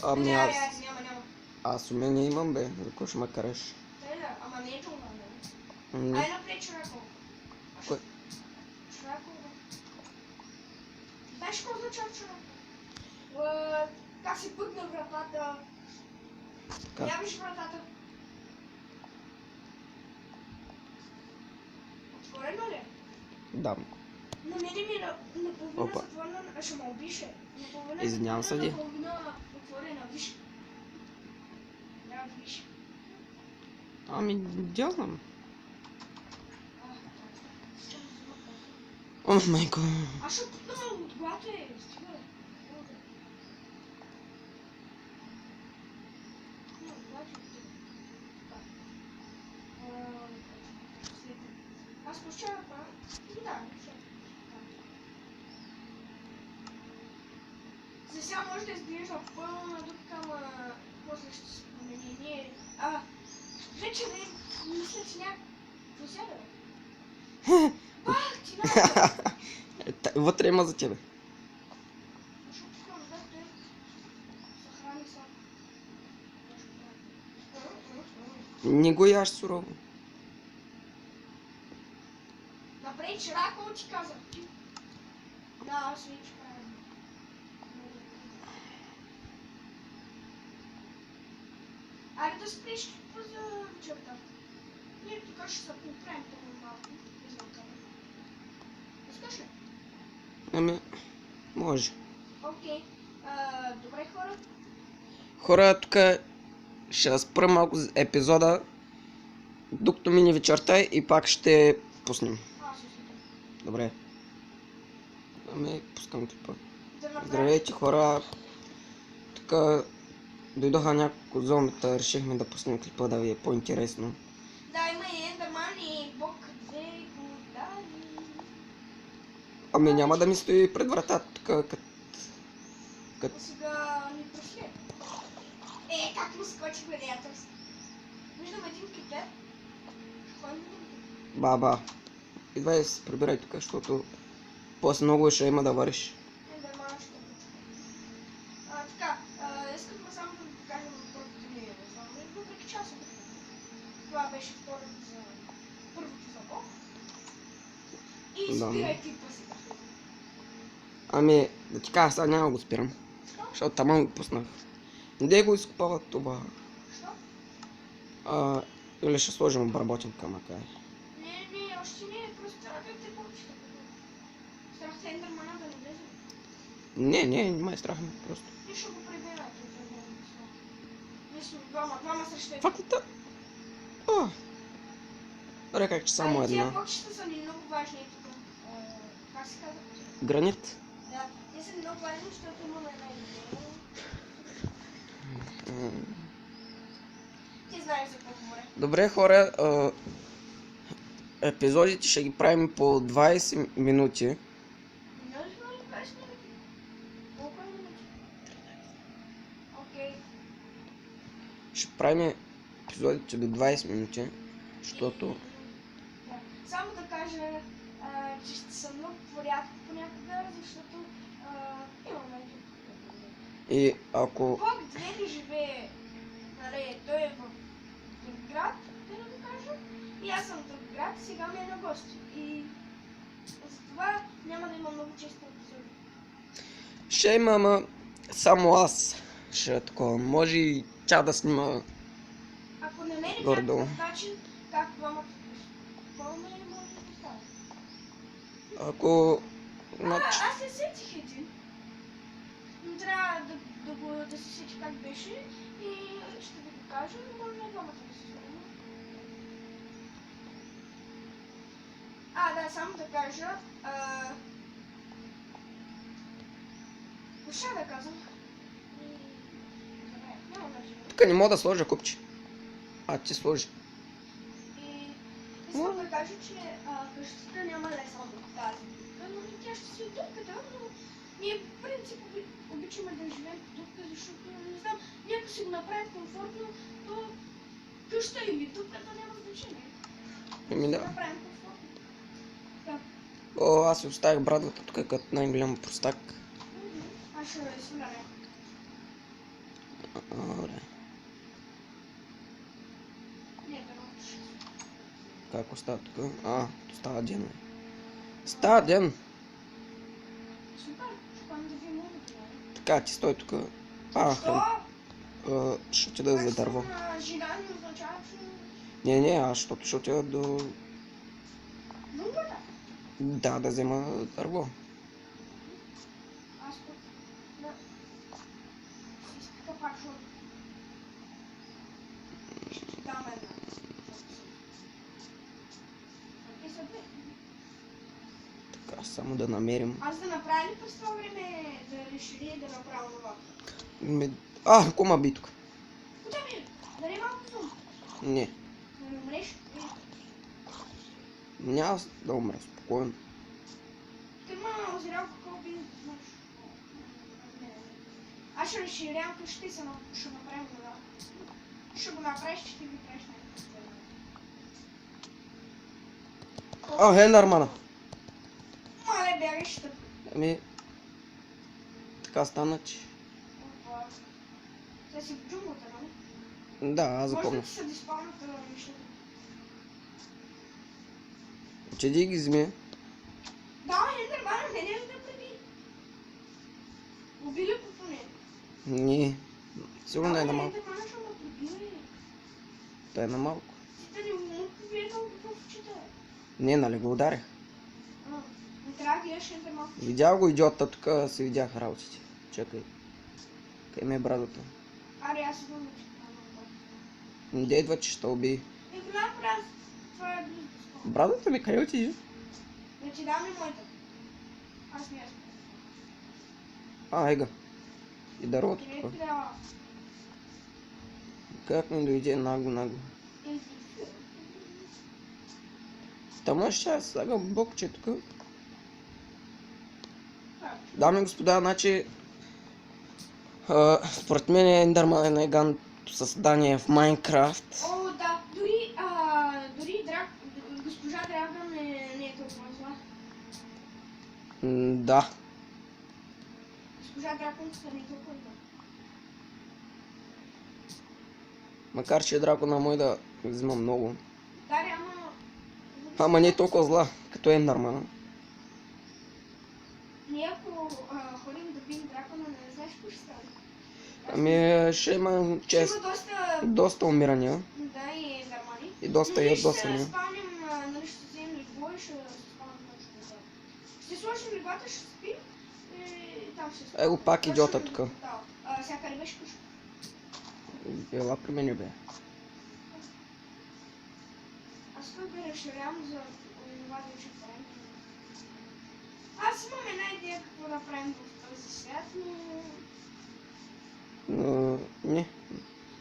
Ами Не, аз... няма. Аз умения имам, бе. За какво ще ме караш? Да, ама не е джунгла, нали? Ай, напред Чурако. Кой? Чурако, бе. Знаеш какво означава Чурако? Как си пътна вратата. Как? Я виж вратата. Отворено ли? Да. На мене ми е наполовина Опа. затворена, ще ме убише. Наполовина Извинявам се, затворена, ди. наполовина отворена, виж. Да, виж. Ами, дязнам. А, О, майко. аз ще путна от главата е, стига. Аз получавам това. Да, за сега може да изглежда пълна дупка, ама после ще се промени. Ние... вече не мисля, че някакво сяда, бе. Бах, ти на! Вътре има за тебе. Защо пускам да те съхрани са? Не го яш сурово. Напред широко ти казах. Да, свечка. Айде да спреш за вечерта. Ние тук ще се поправим по малко. Не знам къде. Искаш ли? Ами, може. Окей. Добре, хора. Хора, тук ще спра малко епизода, докато мине вечерта и пак ще пуснем. Добре. Ами, пускам клипа. Здравейте, хора. Тук дойдоха няколко зомбита, решихме да пуснем клипа да ви е по-интересно. Да, има и Ендерман и Бог 2 години. Ами няма да ми стои пред вратата тук, като... Сега ни преследва. Как му скочи гладиаторство. Виждам един кипер. Ходим да го. Баба. Идвай се прибирай тук, защото после много ще има да вариш. Ендерман ще го чука. Така, искахме само да ви покажем първото ни зомби, въпреки че аз съм. Това беше второто за първото за Бог. И Да. спирай клипа сега. Ами, да ти кажа, сега няма го спирам. Защото таман го пуснах. Де го изкопава това? Що? Или ще сложим обработенка, макар. Не, още не, просто трябва да те получите. Страх се Ендермана да не влезе. Не май страх ме, просто. И ще го прибера. Ние сме двама срещу един. Фактата? О! Добре, как че само Тия една. блокчета са ни много важни тук. Как се казва? Гранит? Да, те са много важни, защото имаме една идея. Ти знаеш за какво говоря. Добре, хора, епизодите ще ги правим по 20 минути. Не знам 20 минути. Колко е минути? Окей. Ще правим епизодите до 20 минути, защото... Да. Само да кажа, че ще съм много порядко понякога, защото имаме един. И ако... Бог 2 не живее, нали, той е в друг град, да го кажа, и аз съм в друг град, сега ми е на гости. И затова няма да има много често епизоди. Ще има, ама само аз ще е такова. Може и тя да снима. Ако намерим Гордо. някакъв начин, как двамата пълна и може да става. Ако... Значи... Аз се сетих един. Но трябва да се сети как беше и ще ви го кажа, но може и двамата да се сетим. Да, само да кажа. Ще да казвам. Няма значение. Тук не мога да сложа купче. Ти сложи. И искам да кажа, че къщата няма лесно от тази дупка, но тя ще си дупката, но ние в принцип обичаме да живеем по дупка, защото не знам, някой си го направим комфортно, то къща или дупката няма значение. Еми да. Направим комфортно. Да. Аз си оставих брадвата тук като най-голям простак. Аз ще сваля. Как остава тук? Става ден. Става ден! Супер, ще ходим да видим луното, нали? Така, ти стой тук. Що? Ще отида за дърво. Аз съм жена, не означава, че... Не, аз защото ще отида до... Джунглата? Да, да взема дърво. Аз пък... Да. Си изпика пак, защото... Ще ти дам една. Те са две. Така, само да намерим. Аз да направя ли през това време да решили да направя това? Кома би тук. Куда ми? Да не е малко зум? Не, Да не умреш? няма да умра, спокойно. Ти ма озрял какво би знаеш. Аз ще разширявам къщите и ще направим това. Ще го направиш, че ти ги правиш най-добре. Ендърмана. Мале, бягай, ще тъп. Ами... Така стана, че... Сега си в джунглата, нали? Да, аз Може да запомня. ти се диспалнат нещата. Че ти ги вземи. Да, Ендермана, не да преби. Убили го поне. Не. Сигурно е на малко. Ендермана ще ме преби, Той е на малко. Ти да не му побие толкова в очите. Не, нали го ударих. Не трябва да гледаш Ендерман. Видях го идиота, тук си видях работите. Чакай. Къде ми е брадата? Аре, аз идвам да ти кажа. Де идва, че ще убий. Голям праз. Това е близо до скоро. Брадата ми къде отиде? Да ти дам и моята. Аз не Ега. И дървото Не тук. трябва. Как ми дойде нагло. Тама ще аз слагам бокче тук. Дами и господа, значи... според мен Ендърман е най-ганното създание в Майнкрафт. О, да. Дори госпожа Драгън не е толкова зла. Да. Госпожа Драгън не е толкова зла. Макар че дракона мой да взима много. Да, ама... Ама не е толкова зла, като Ендърмана. Ние ако ходим да бием дракона, не знаеш какво ще стане. Ами ще има чест. Има доста... Доста умирания. Да, и Ендърмани. И доста ядосани. Ще спалним, нали ще вземем легло и ще спалним точно това. Ще сложим леглата, ще спим и там ще спим. Его пак идиота тук. Да. Всяка ли беше къща? Ела при мен бе. Аз тук бе разширявам за това да ще правим. Аз имам една идея какво да правим в този свят, но... Не.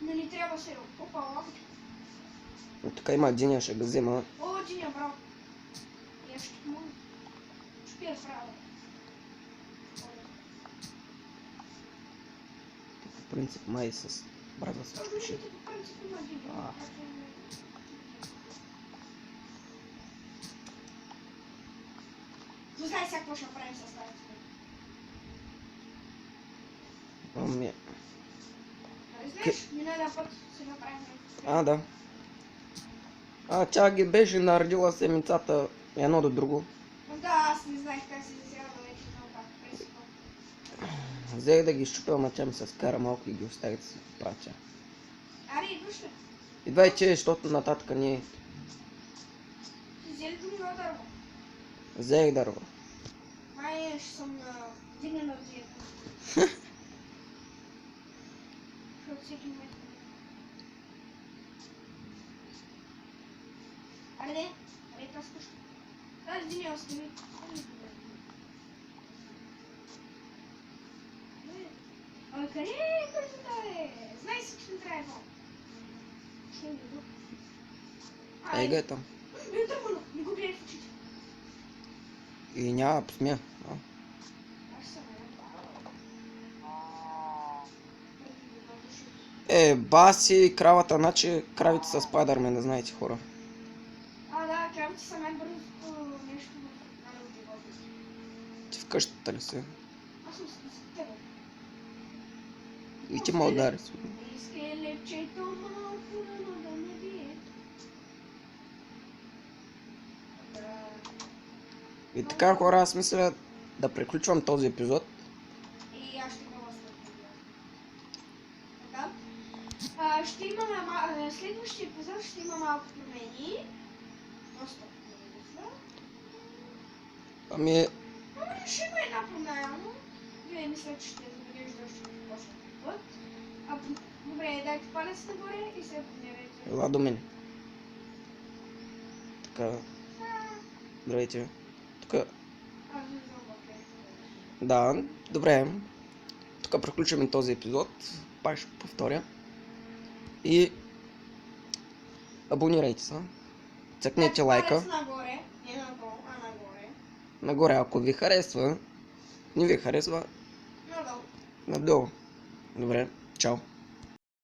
Но ни трябва се опа лапочка. Тук има Диня, ще го взема. О, Диня, браво. И аз ще ти помогна. Ще я правя. По принцип май с брада се Точно ще ти по принцип има Диня. Но знаеш сега какво ще направим с тази цвет? Ами... Нали знаеш, миналия път си направим. Да. Тя ги беше наредила семицата едно до друго. Да, аз не знаех как се изява, но вече знам как пресипам. Взех да ги изчупя, ама тя ми се скара малко и ги остави да си прача. Аре, идваш ли? Идвай че, защото нататък не е. Ти взели друго дърво? Взех дърво. Май ще съм дигнена от диета. Защото всеки момент. Аре, тази къща. Тази диня остави. Абе, къде е къщата, бе? Знай си, че не трябва едно. Ще ми го. Ега е там. Не тъпано, не го гледай в очите. И няма посмя. Аз съм Баси кравата, значи кравите са Спайдърмен, не знаете хора. Да, кравите са най-бързото нещо в живота. Ти в къщата ли си? Аз съм с тебе. И ти ме удари. Скелетчето малко рано да ме бие. И така, хора, аз мисля да приключвам този епизод. И аз ще го възстановя. Така. Ще имаме следващия епизод ще има малко промени. Доста промени са. Ами, Ще има една промяна. Вие мисля, че ще забележите още по-късно път. Добре, дайте палец нагоре и се абонирайте. ела до мен. Така, здравейте. Тук, Аз не знам окей. да, добре. Тук приключваме този епизод. Пак ще повторя. И абонирайте се. Цъкнете лайка. Палец нагоре, не надолу, а нагоре. Нагоре, ако ви харесва. Не ви харесва, Надолу. надолу. Добре, чао.